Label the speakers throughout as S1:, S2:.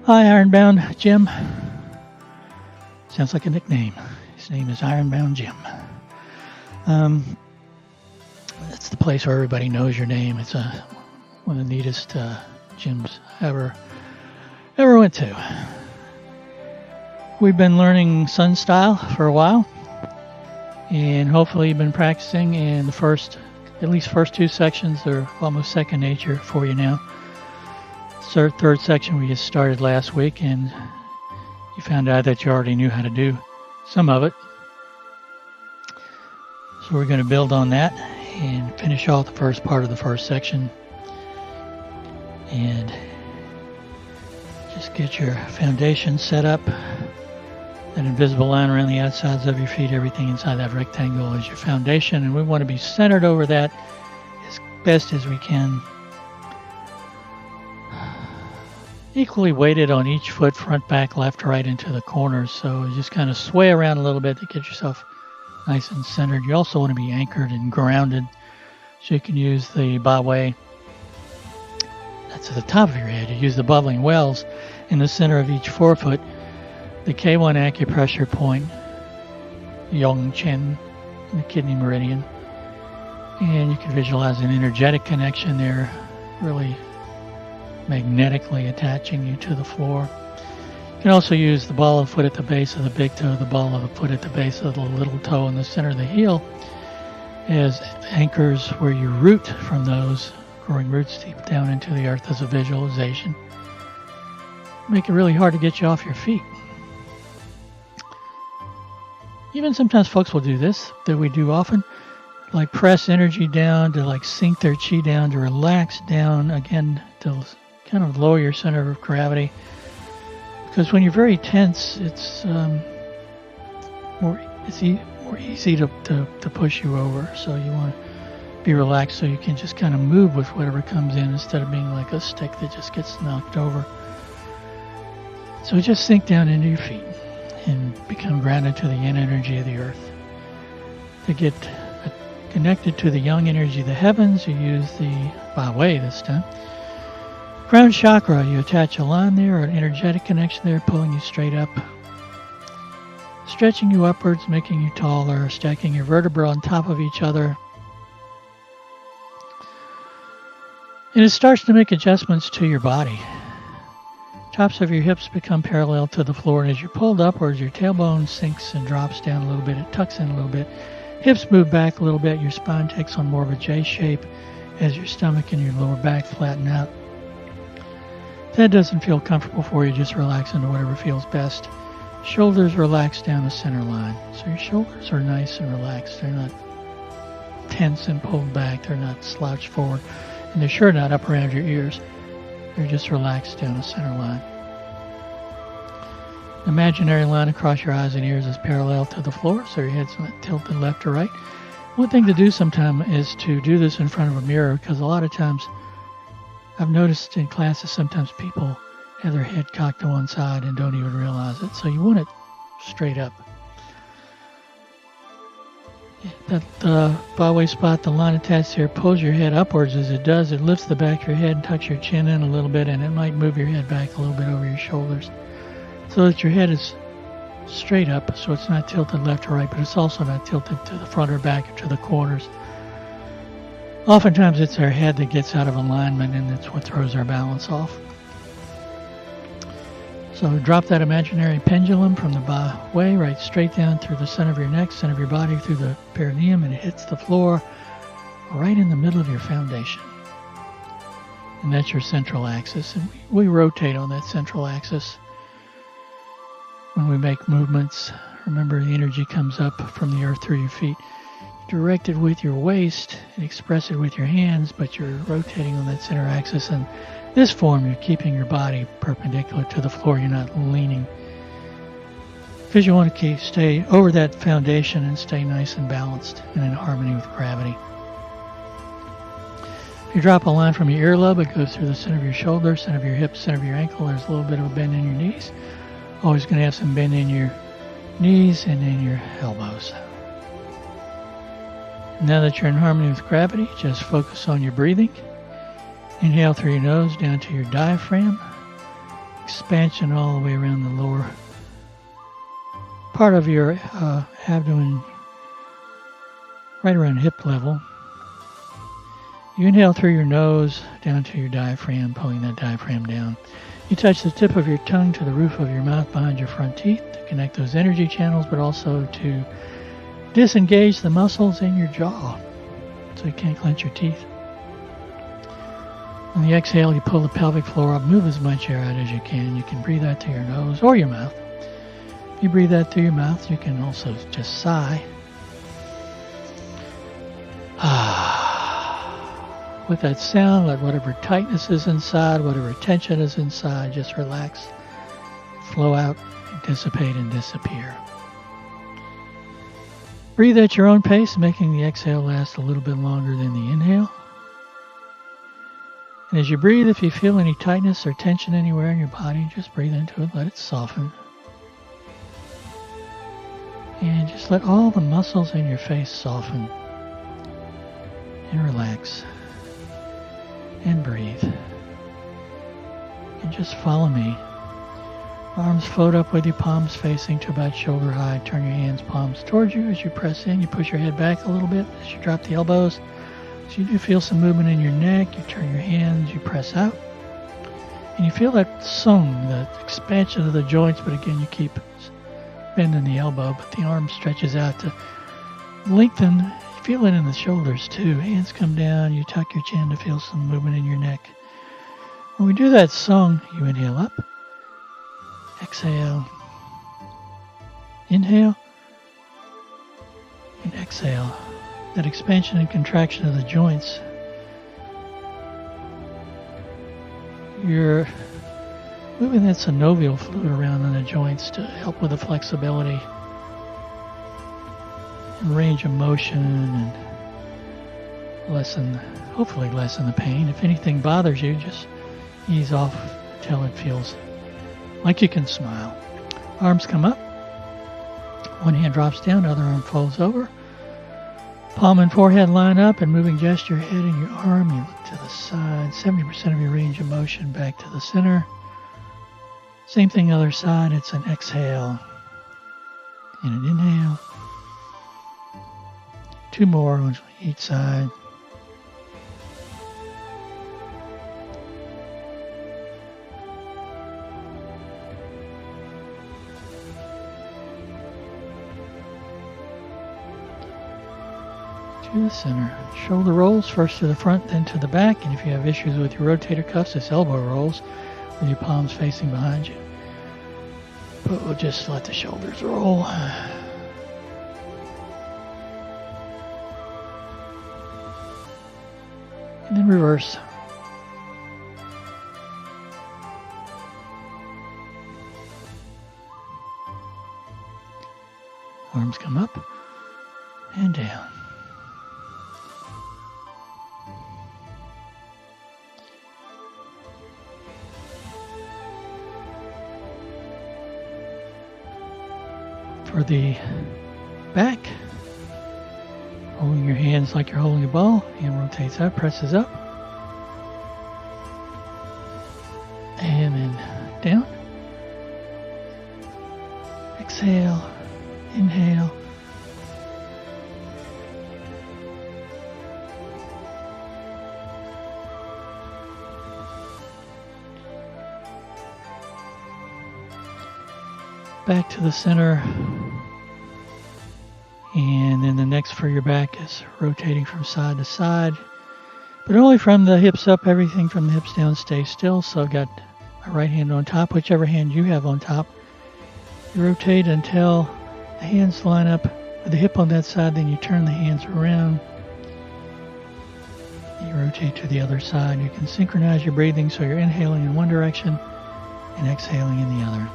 S1: Hi, Ironbound Gym. Sounds like a nickname. His name is Ironbound Gym. It's the place where everybody knows your name. It's one of the neatest gyms I ever went to. We've been learning Sun Style for a while, and hopefully you've been practicing. And at least first two sections are almost second nature for you now. Third section we just started last week, and you found out that you already knew how to do some of it. So we're going to build on that and finish off the first part of the first section, and just get your foundation set up. That invisible line around the outsides of your feet, everything inside that rectangle is your foundation, and we want to be centered over that as best as we can. Equally weighted on each foot, front, back, left, right, into the corners. So you just kind of sway around a little bit to get yourself nice and centered. You also want to be anchored and grounded, so you can use the ba that's at the top of your head. You use the bubbling wells in the center of each forefoot, the K1 acupressure point, Yong Chen, the kidney meridian, and you can visualize an energetic connection there, really magnetically attaching you to the floor. You can also use the ball of the foot at the base of the big toe, the ball of the foot at the base of the little toe, in the center of the heel as anchors where you root from those, growing roots deep down into the earth as a visualization. Make it really hard to get you off your feet. Even sometimes folks will do this, that we do often, like press energy down to like sink their chi down, to relax down, again, to kind of lower your center of gravity. Because when you're very tense, it's more easy to push you over. So you want to be relaxed so you can just kind of move with whatever comes in, instead of being like a stick that just gets knocked over. So just sink down into your feet and become grounded to the yin energy of the earth. To get connected to the yang energy of the heavens, you use the Ba Wei this time. Crown chakra, you attach a line there, or an energetic connection there, pulling you straight up, stretching you upwards, making you taller, stacking your vertebrae on top of each other. And it starts to make adjustments to your body. Tops of your hips become parallel to the floor, and as you're pulled upwards, your tailbone sinks and drops down a little bit. It tucks in a little bit. Hips move back a little bit. Your spine takes on more of a J shape as your stomach and your lower back flatten out. If that doesn't feel comfortable for you, just relax into whatever feels best. Shoulders relax down the center line. So your shoulders are nice and relaxed. They're not tense and pulled back. They're not slouched forward. And they're sure not up around your ears. They're just relaxed down the center line. The imaginary line across your eyes and ears is parallel to the floor, so your head's not tilted left or right. One thing to do sometime is to do this in front of a mirror, because a lot of times I've noticed in classes sometimes people have their head cocked to one side and don't even realize it. So you want it straight up. That Ba Wei spot, the line attached here, pulls your head upwards. As it does, it lifts the back of your head and tucks your chin in a little bit, and it might move your head back a little bit over your shoulders, so that your head is straight up, so it's not tilted left or right, but it's also not tilted to the front or back or to the corners. Oftentimes it's our head that gets out of alignment, and that's what throws our balance off. So drop that imaginary pendulum from the Ba Wei right straight down through the center of your neck, center of your body, through the perineum, and it hits the floor right in the middle of your foundation. And that's your central axis, and we rotate on that central axis when we make movements. Remember, the energy comes up from the earth through your feet. Direct it with your waist and express it with your hands, but you're rotating on that center axis. And this form, you're keeping your body perpendicular to the floor. You're not leaning, because you want to stay over that foundation and stay nice and balanced and in harmony with gravity. If you drop a line from your earlobe, it goes through the center of your shoulder, center of your hips, center of your ankle. There's a little bit of a bend in your knees. Always going to have some bend in your knees and in your elbows. Now that you're in harmony with gravity, just focus on your breathing. Inhale through your nose down to your diaphragm. expansion all the way around the lower part of your abdomen, right around hip level. You inhale through your nose down to your diaphragm, pulling that diaphragm down. You touch the tip of your tongue to the roof of your mouth behind your front teeth to connect those energy channels, but also to disengage the muscles in your jaw so you can't clench your teeth. On the exhale, you pull the pelvic floor up, move as much air out as you can. You can breathe out through your nose or your mouth. If you breathe out through your mouth, you can also just sigh. With that sound, let whatever tightness is inside, whatever tension is inside, just relax, flow out, and dissipate and disappear. Breathe at your own pace, making the exhale last a little bit longer than the inhale. And as you breathe, if you feel any tightness or tension anywhere in your body, just breathe into it, let it soften. And just let all the muscles in your face soften and relax. And breathe. And just follow me. Arms float up with your palms facing to about shoulder high. Turn your hands, palms towards you. As you press in, you push your head back a little bit as you drop the elbows. So you do feel some movement in your neck. You turn your hands, you press out. And you feel that sung, the expansion of the joints, but again, you keep bending the elbow, but the arm stretches out to lengthen. Feel it in the shoulders too. Hands come down, you tuck your chin to feel some movement in your neck. When we do that song, you inhale up, exhale, inhale, and exhale. That expansion and contraction of the joints. You're moving that synovial fluid around in the joints to help with the flexibility and range of motion and hopefully lessen the pain. If anything bothers you, just ease off till it feels like you can smile. Arms come up. One hand drops down, other arm folds over. Palm and forehead line up, and moving gesture, head and your arm. You look to the side. 70% of your range of motion back to the center. Same thing other side. It's an exhale and an inhale. Two more on each side. To the center. Shoulder rolls first to the front, then to the back. And if you have issues with your rotator cuffs, it's elbow rolls with your palms facing behind you. But we'll just let the shoulders roll. And then reverse. Arms come up and down. For the back, holding your hands like you're holding a ball, hand rotates up, presses up, and then down. Exhale, inhale, back to the center. And then the next for your back is rotating from side to side, but only from the hips up. Everything from the hips down stays still. So I've got my right hand on top, whichever hand you have on top. You rotate until the hands line up with the hip on that side, then you turn the hands around. You rotate to the other side. You can synchronize your breathing so you're inhaling in one direction and exhaling in the other.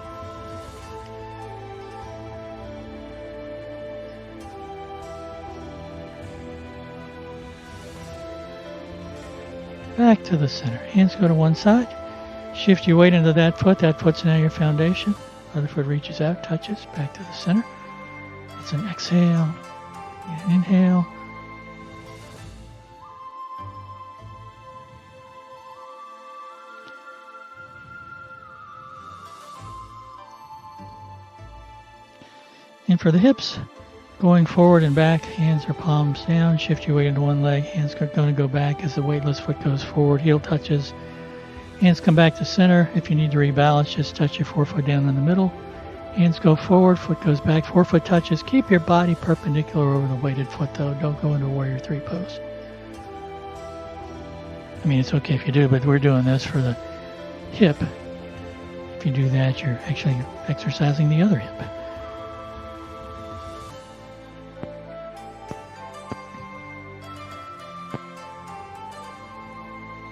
S1: Back to the center. Hands go to one side. Shift your weight into that foot. That foot's now your foundation. Other foot reaches out, touches, back to the center. It's an exhale, an inhale. And for the hips, going forward and back, hands are palms down. Shift your weight into one leg. Hands are going to go back as the weightless foot goes forward. Heel touches. Hands come back to center. If you need to rebalance, just touch your forefoot down in the middle. Hands go forward, foot goes back, forefoot touches. Keep your body perpendicular over the weighted foot though. Don't go into warrior three pose. I mean, it's okay if you do, but we're doing this for the hip. If you do that, you're actually exercising the other hip.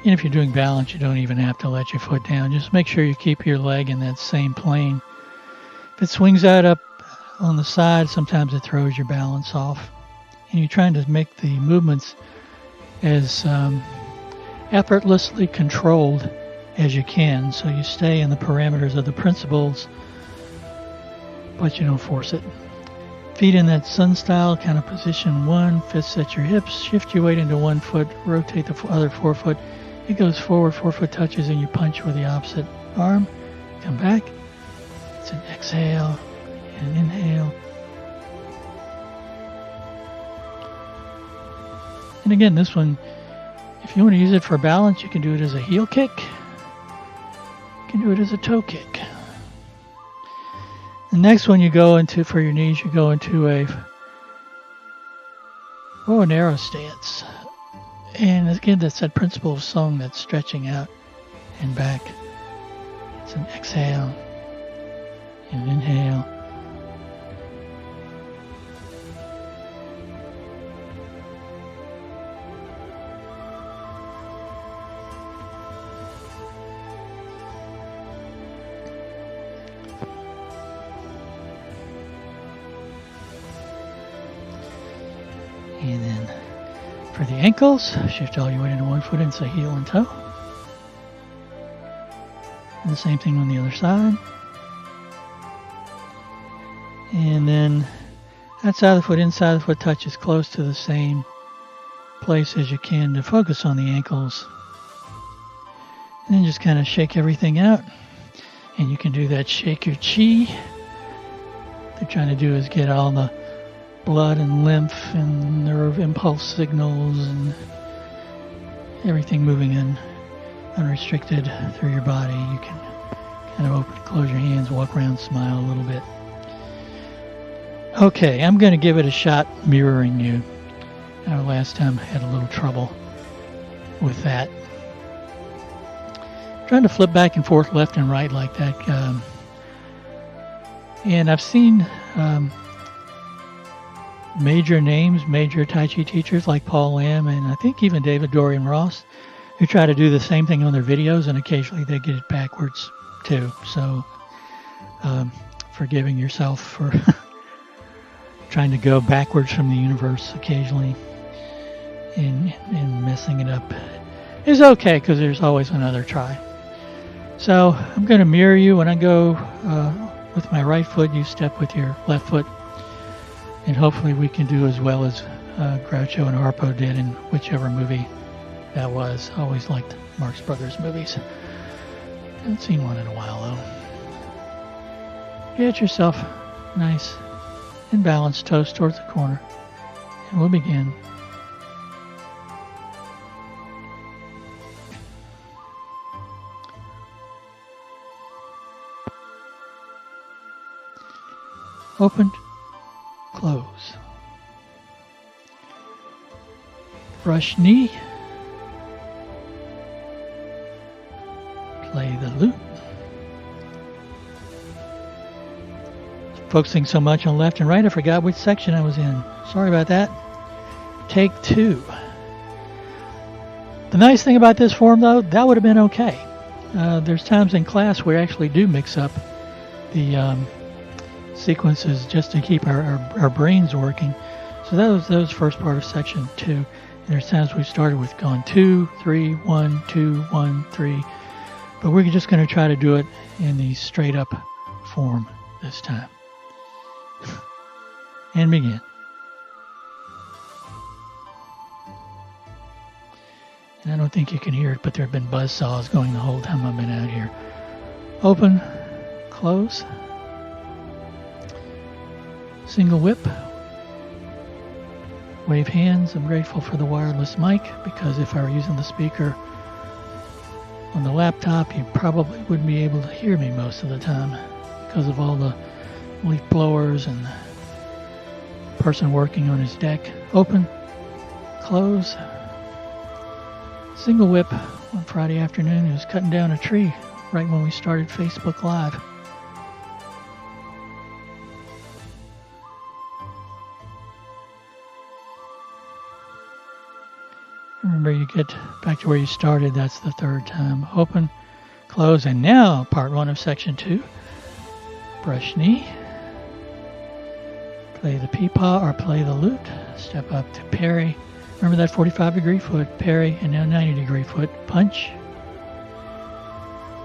S1: And if you're doing balance, you don't even have to let your foot down. Just make sure you keep your leg in that same plane. If it swings out up on the side, sometimes it throws your balance off. And you're trying to make the movements as effortlessly controlled as you can, so you stay in the parameters of the principles, but you don't force it. Feet in that sun style kind of position. 1, fists at your hips. Shift your weight into one foot. Rotate the other forefoot. It goes forward, forefoot touches, and you punch with the opposite arm. Come back. It's an exhale and an inhale. And again, this one, if you want to use it for balance, you can do it as a heel kick. You can do it as a toe kick. The next one you go into for your knees, you go into a bow and arrow stance. And again, that's that principle of song that's stretching out and back. It's an exhale and an inhale. And then for the ankles, shift all your weight into one foot and say heel and toe. And the same thing on the other side. And then outside the foot, inside the foot touches close to the same place as you can to focus on the ankles. And then just kind of shake everything out. And you can do that shake your chi. What they're trying to do is get all the blood and lymph and nerve impulse signals and everything moving in unrestricted through your body. You can kind of open, close your hands, walk around, smile a little bit. Okay, I'm going to give it a shot mirroring you. Last time I had a little trouble with that. Trying to flip back and forth left and right like that. And I've seen major names, major Tai Chi teachers like Paul Lam and I think even David Dorian Ross, who try to do the same thing on their videos, and occasionally they get it backwards too. So forgiving yourself for trying to go backwards from the universe occasionally and messing it up is okay, because there's always another try. So I'm going to mirror you. When I go with my right foot, you step with your left foot. And hopefully we can do as well as Groucho and Harpo did in whichever movie that was. Always liked Marx Brothers movies. Haven't seen one in a while though. Get yourself nice and balanced, toes towards the corner. And we'll begin. Open. Close. Brush knee. Play the lute. Focusing so much on left and right, I forgot which section I was in. Sorry about that. Take 2. The nice thing about this form, though, that would have been okay. There's times in class where we actually do mix up the sequences just to keep our brains working. So that was first part of section 2. And there's times we started with going 2, 3, 1, 2, 1, 3. But we're just going to try to do it in the straight up form this time. And begin. And I don't think you can hear it, but there have been buzzsaws going the whole time I've been out here. Open, close. Single whip. Wave hands. I'm grateful for the wireless mic because if I were using the speaker on the laptop, you probably wouldn't be able to hear me most of the time because of all the leaf blowers and the person working on his deck. Open, close. Single whip one Friday afternoon. He was cutting down a tree right when we started Facebook Live. Remember, you get back to where you started. That's the third time. Open, close, and now part 1 of section 2. Brush knee. Play the peepaw or play the lute. Step up to parry. Remember that 45-degree foot, parry, and now 90-degree foot, punch.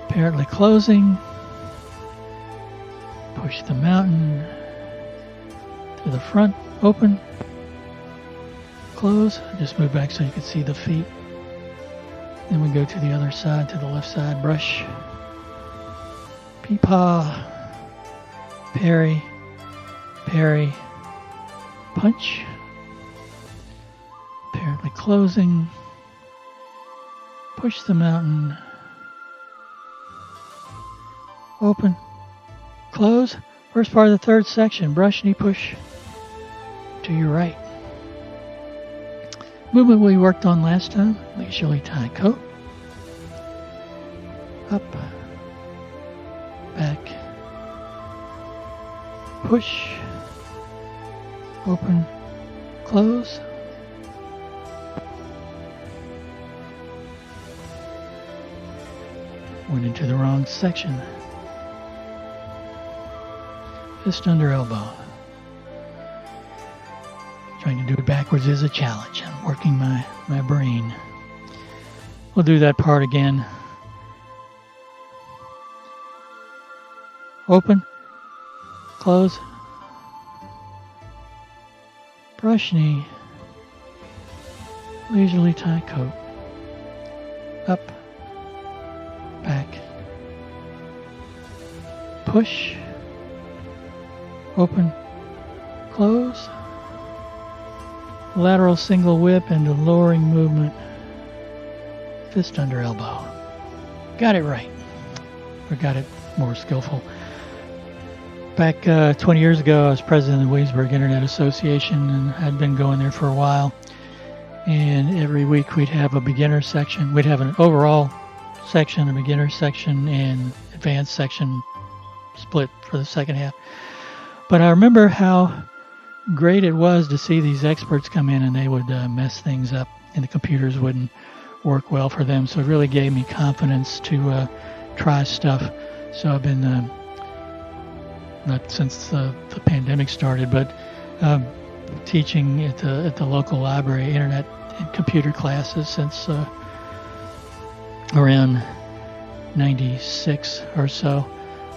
S1: Apparently closing. Push the mountain to the front, open. Close. Just move back so you can see the feet. Then we go to the other side, to the left side. Brush. Peepaw. Parry. Parry. Punch. Apparently closing. Push the mountain. Open. Close. First part of the third section. Brush, knee, push to your right. Movement we worked on last time. Leisurely tie coat. Up. Back. Push. Open. Close. Went into the wrong section. Fist under elbow. Trying to do it backwards is a challenge. I'm working my brain. We'll do that part again. Open. Close. Brush knee. Leisurely tie coat. Up. Back. Push. Open. Close. Lateral single whip into lowering movement. Fist under elbow. Got it right. Or got it more skillful. Back 20 years ago, I was president of the Williamsburg Internet Association and had been going there for a while. And every week we'd have a beginner section. We'd have an overall section, a beginner section, and advanced section split for the second half. But I remember how great it was to see these experts come in and they would mess things up and the computers wouldn't work well for them. So it really gave me confidence to try stuff. So I've been, not since the pandemic started, but teaching at the local library, internet and computer classes since around 96 or so.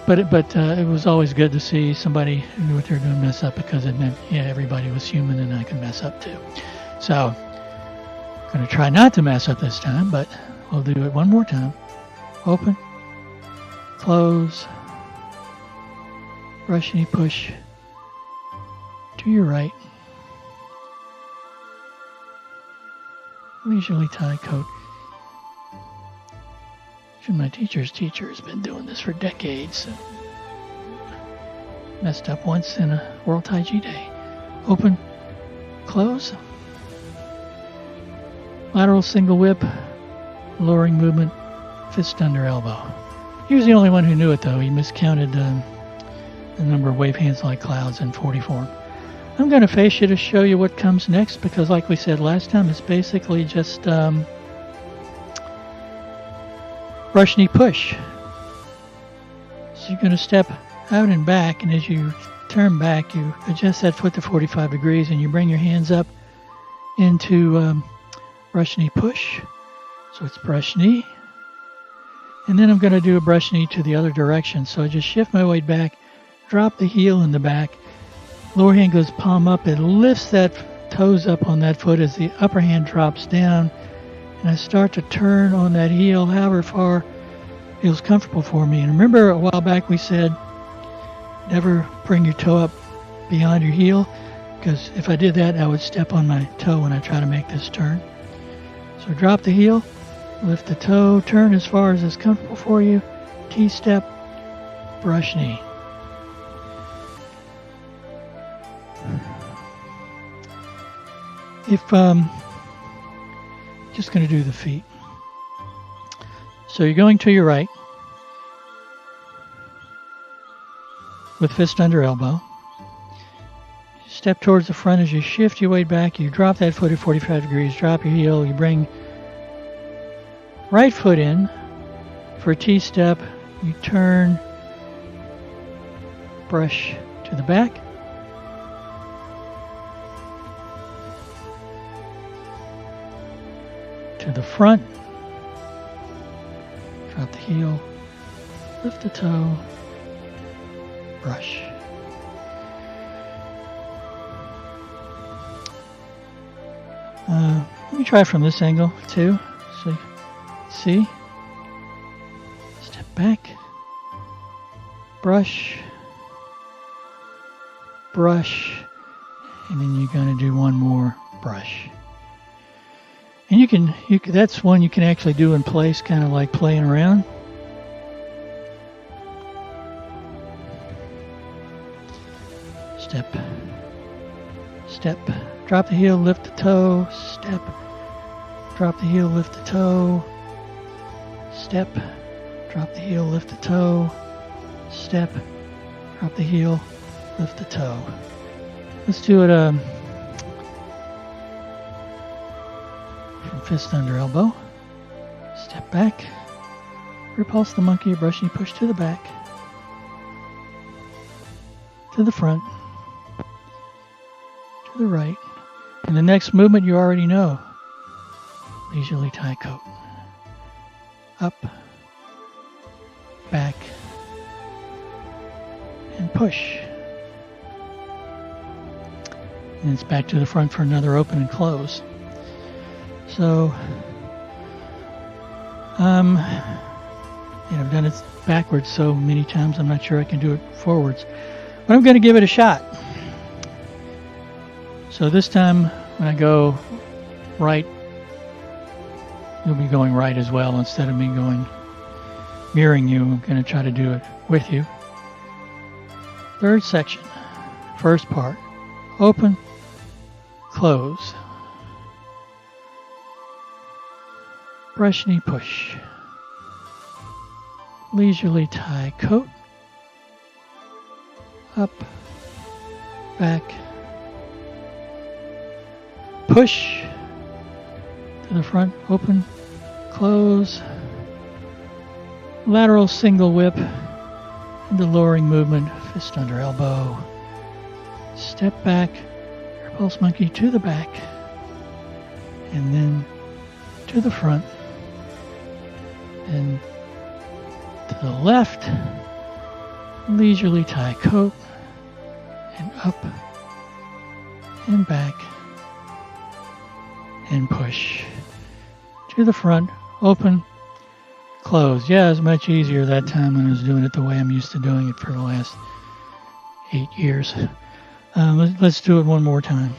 S1: But it was always good to see somebody who knew what they were doing mess up, because it meant, yeah, everybody was human and I could mess up too. So I'm going to try not to mess up this time, but we'll do it one more time. Open, close, brush knee push to your right. Leisurely tie coat. My teacher's teacher has been doing this for decades. Messed up once in a World Tai Chi Day. Open, close. Lateral single whip, lowering movement, fist under elbow. He was the only one who knew it though. He miscounted the number of wave hands like clouds in 44. I'm going to face you to show you what comes next, because like we said last time, it's basically just brush knee push. So you're going to step out and back, and as you turn back, you adjust that foot to 45 degrees and you bring your hands up into brush knee push. So it's brush knee. And then I'm going to do a brush knee to the other direction. So I just shift my weight back, drop the heel in the back. Lower hand goes palm up. It lifts that toes up on that foot as the upper hand drops down. And I start to turn on that heel however far feels comfortable for me. And remember a while back we said never bring your toe up beyond your heel, because if I did that, I would step on my toe when I try to make this turn. So drop the heel, lift the toe, turn as far as is comfortable for you, T-step, brush knee. If just going to do the feet. So you're going to your right with fist under elbow. Step towards the front as you shift your weight back. You drop that foot at 45 degrees, drop your heel. You bring right foot in for a T-step. You turn, brush to the back. To the front. Drop the heel, lift the toe, brush. Let me try from this angle too. So, see? Step back, brush, brush, and then you're going to do one more brush. And you can that's one you can actually do in place, kind of like playing around. Step, step, drop the heel, lift the toe, step, drop the heel, lift the toe, step, drop the heel, lift the toe, step, drop the heel, lift the toe. Let's do it from fist under elbow. Step back, repulse the monkey, brush knee, push to the back, to the front, to the right. And the next movement you already know. Leisurely tie coat. Up, back, and push. And it's back to the front for another open and close. So, I've done it backwards so many times, I'm not sure I can do it forwards. But I'm going to give it a shot. So this time, when I go right, you'll be going right as well instead of me mirroring you. I'm going to try to do it with you. Third section, first part, open, close, brush knee push, leisurely tie coat, up, back, push to the front, open, close, lateral single whip, into lowering movement, fist under elbow, step back, repulse monkey to the back, and then to the front, and to the left, leisurely tie coat, and up, and back, and push to the front, open, close. Yeah, it's much easier that time when I was doing it the way I'm used to doing it for the last 8 years. Let's do it one more time.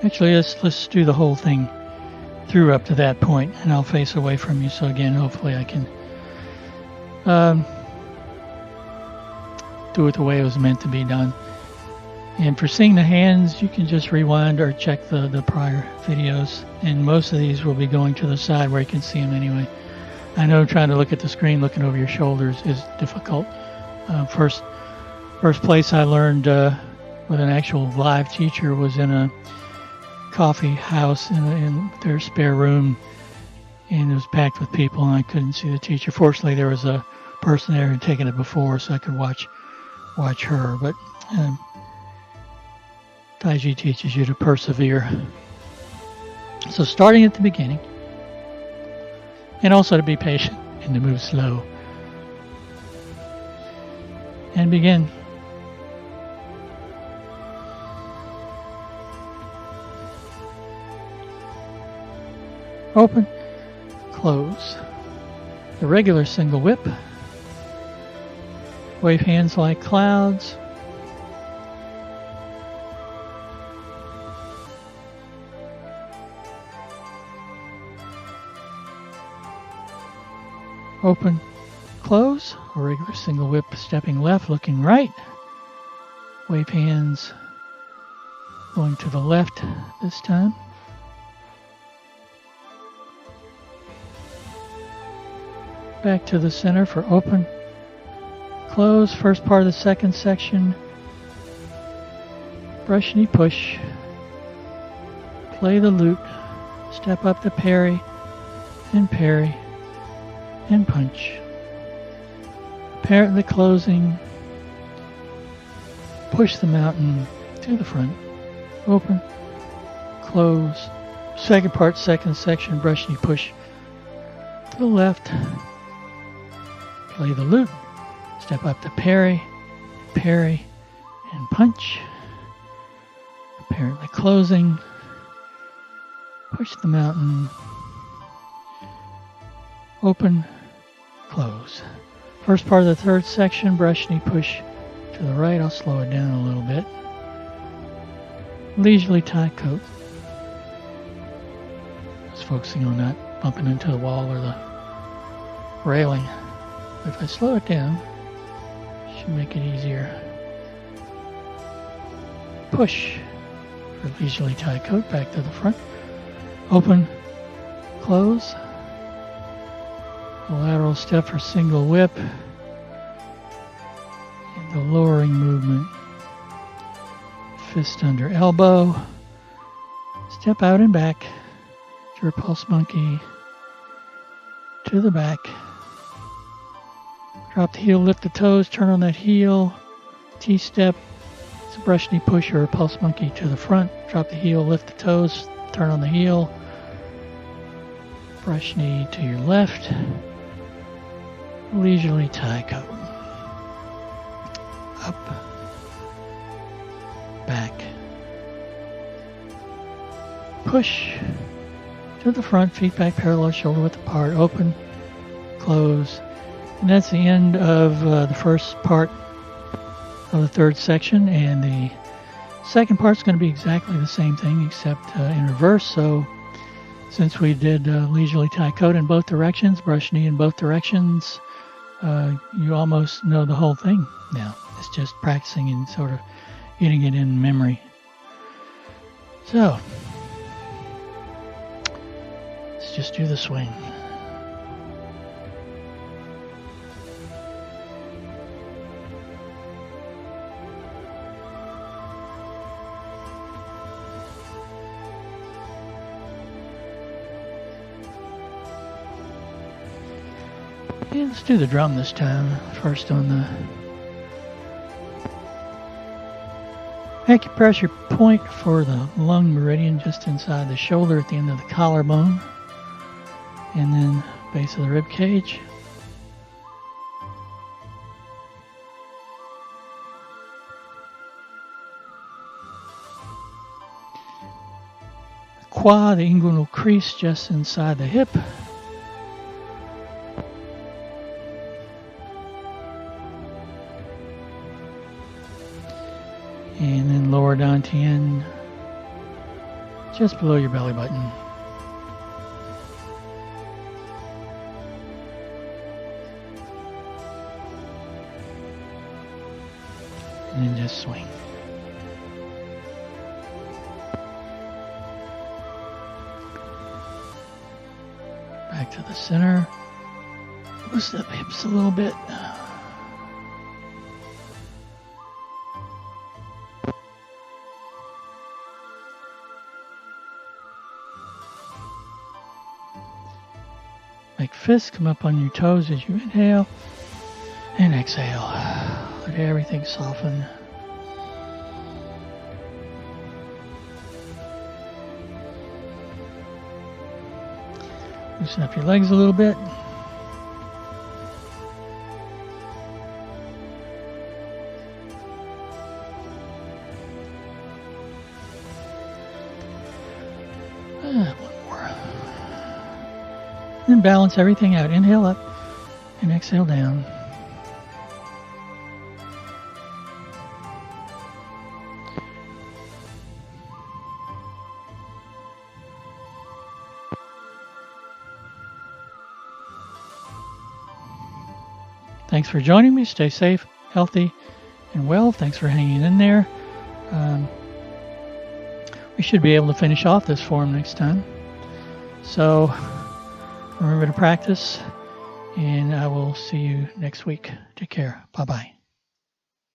S1: Actually, let's do the whole thing through up to that point, and I'll face away from you. So again, hopefully I can do it the way it was meant to be done. And for seeing the hands, you can just rewind or check the prior videos. And most of these will be going to the side where you can see them anyway. I know trying to look at the screen, looking over your shoulders is difficult. First place I learned with an actual live teacher was in a coffee house in their spare room. And it was packed with people and I couldn't see the teacher. Fortunately, there was a person there who had taken it before so I could watch her. But Taiji teaches you to persevere. So starting at the beginning, and also to be patient and to move slow. And begin. Open, close. The regular single whip. Wave hands like clouds. Open, close, a regular single whip, stepping left, looking right. Wave hands going to the left this time. Back to the center for open, close, first part of the second section. Brush knee push. Play the loop. Step up to parry, and punch. Parrot the closing. Push the mountain to the front. Open, close. Second part, second section, brush knee push to the left. Play the loop. Step up to parry, and punch. Apparently closing. Push the mountain. Open, close. First part of the third section, brush knee push to the right. I'll slow it down a little bit. Leisurely tie coat. Just focusing on not bumping into the wall or the railing. But if I slow it down, it should make it easier. Push for leisurely tie coat back to the front. Open, close. A lateral step for single whip. And the lowering movement. Fist under elbow. Step out and back to repulse monkey to the back. Drop the heel, lift the toes, turn on that heel. T-step. It's a brush knee push or repulse monkey to the front. Drop the heel, lift the toes, turn on the heel. Brush knee to your left. Leisurely tie coat. Up. Back. Push to the front, feet back parallel, shoulder width apart, open, close. And that's the end of the first part of the third section, and the second part's going to be exactly the same thing except in reverse. So since we did leisurely tie coat in both directions, brush knee in both directions, you almost know the whole thing now. It's just practicing and sort of getting it in memory. So let's just do the swing. Yeah, let's do the drum this time. First on the acupressure point for the lung meridian just inside the shoulder at the end of the collarbone. And then base of the rib cage. Qua, the inguinal crease just inside the hip. And then lower dantian just below your belly button. And then just swing. Back to the center. Loosen up the hips a little bit. Make fists come up on your toes as you inhale and exhale. Let everything soften. Loosen up your legs a little bit. One more. Then balance everything out. Inhale up and exhale down. Thanks for joining me. Stay safe, healthy, and well. Thanks for hanging in there. We should be able to finish off this form next time. So remember to practice, and I will see you next week. Take care. Bye-bye.